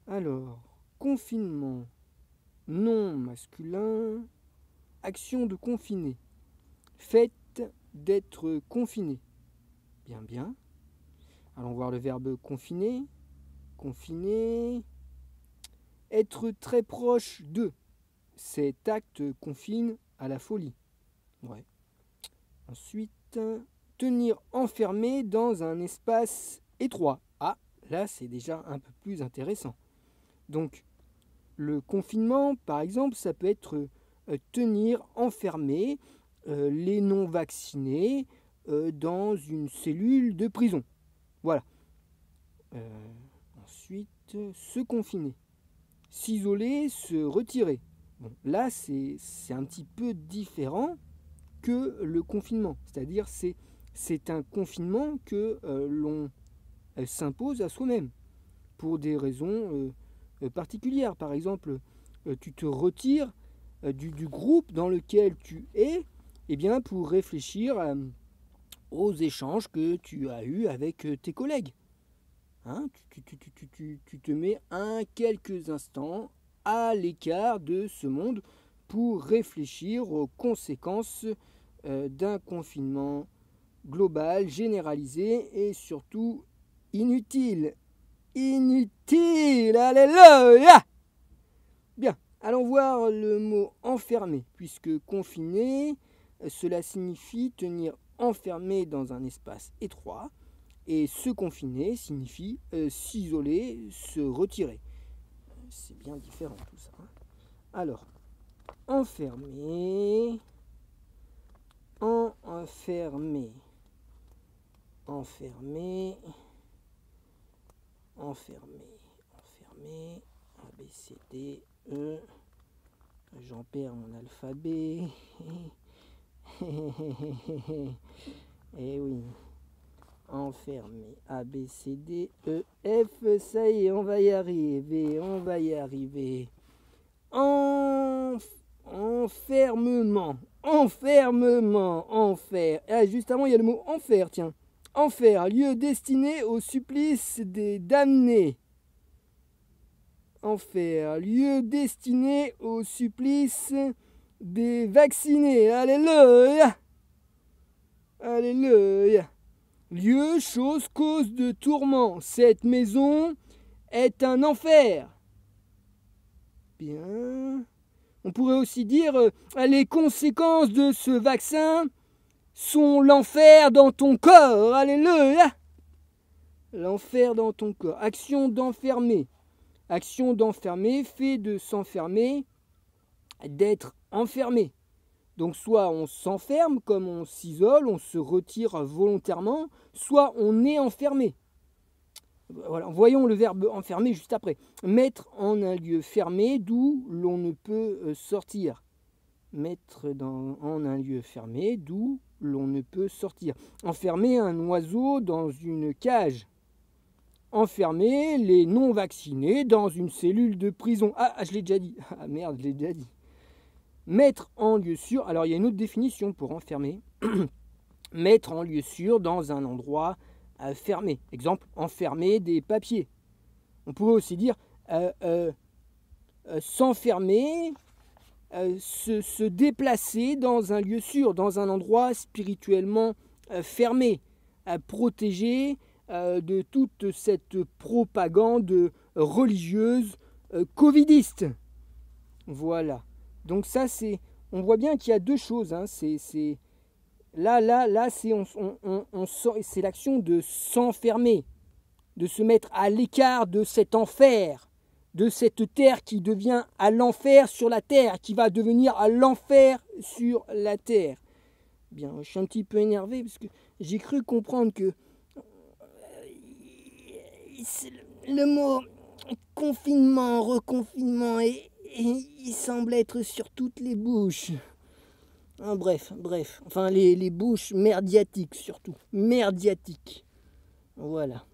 Alors, confinement, nom masculin, action de confiner. Fait d'être confiné. Bien, bien. Allons voir le verbe confiner. Confiner. Être très proche de. Cet acte confine à la folie. Ouais. Ensuite, tenir enfermé dans un espace étroit. Ah, là c'est déjà un peu plus intéressant. Donc, le confinement, par exemple, ça peut être tenir enfermé les non-vaccinés dans une cellule de prison. Voilà. Ensuite, se confiner. S'isoler, se retirer. Bon, là, c'est un petit peu différent que le confinement. C'est-à-dire, c'est un confinement que l'on s'impose à soi-même pour des raisons particulières. Par exemple, tu te retires du groupe dans lequel tu es, eh bien, pour réfléchir aux échanges que tu as eus avec tes collègues. Hein, tu te mets quelques instants à l'écart de ce monde pour réfléchir aux conséquences d'un confinement global, généralisé et surtout inutile. Inutile, alléluia! Bien, allons voir le mot enfermé, puisque confiné, cela signifie tenir enfermé dans un espace étroit, et se confiner signifie s'isoler, se retirer. C'est bien différent tout ça. Alors, enfermé, enfermé, enfermé, enfermé, enfermé, A, B, C, D, E. J'en perds mon alphabet. Eh oui. Enfermé. A, B, C, D, E, F. Ça y est, on va y arriver. On va y arriver. Enfermement. Enfermement. Enfer. Ah, juste avant, il y a le mot enfer, tiens. Enfer, lieu destiné au supplice des damnés. Enfer, lieu destiné au supplice des vaccinés. Alléluia. Alléluia. Lieu, chose, cause de tourment. Cette maison est un enfer. Bien. On pourrait aussi dire les conséquences de ce vaccin sont l'enfer dans ton corps. Alléluia. L'enfer dans ton corps. Action d'enfermer. Action d'enfermer, fait de s'enfermer, d'être enfermé. Donc soit on s'enferme, comme on s'isole, on se retire volontairement, soit on est enfermé. Voilà, voyons le verbe enfermer juste après. Mettre en un lieu fermé d'où l'on ne peut sortir. Mettre en un lieu fermé d'où l'on ne peut sortir. Enfermer un oiseau dans une cage. Enfermer les non-vaccinés dans une cellule de prison. Ah, je l'ai déjà dit. Ah merde, je l'ai déjà dit. Mettre en lieu sûr. Alors, il y a une autre définition pour enfermer. Mettre en lieu sûr dans un endroit fermé. Exemple, enfermer des papiers. On pourrait aussi dire s'enfermer, se déplacer dans un lieu sûr, dans un endroit spirituellement fermé, protégé de toute cette propagande religieuse covidiste. Voilà. Donc ça, on voit bien qu'il y a deux choses. Hein. Là, c'est l'action de s'enfermer, de se mettre à l'écart de cet enfer, de cette terre qui devient à l'enfer sur la terre, qui va devenir à l'enfer sur la terre. Bien, je suis un petit peu énervé parce que j'ai cru comprendre que le mot confinement, reconfinement, il semble être sur toutes les bouches. Hein, bref. Enfin, les bouches merdiatiques surtout. Merdiatiques. Voilà.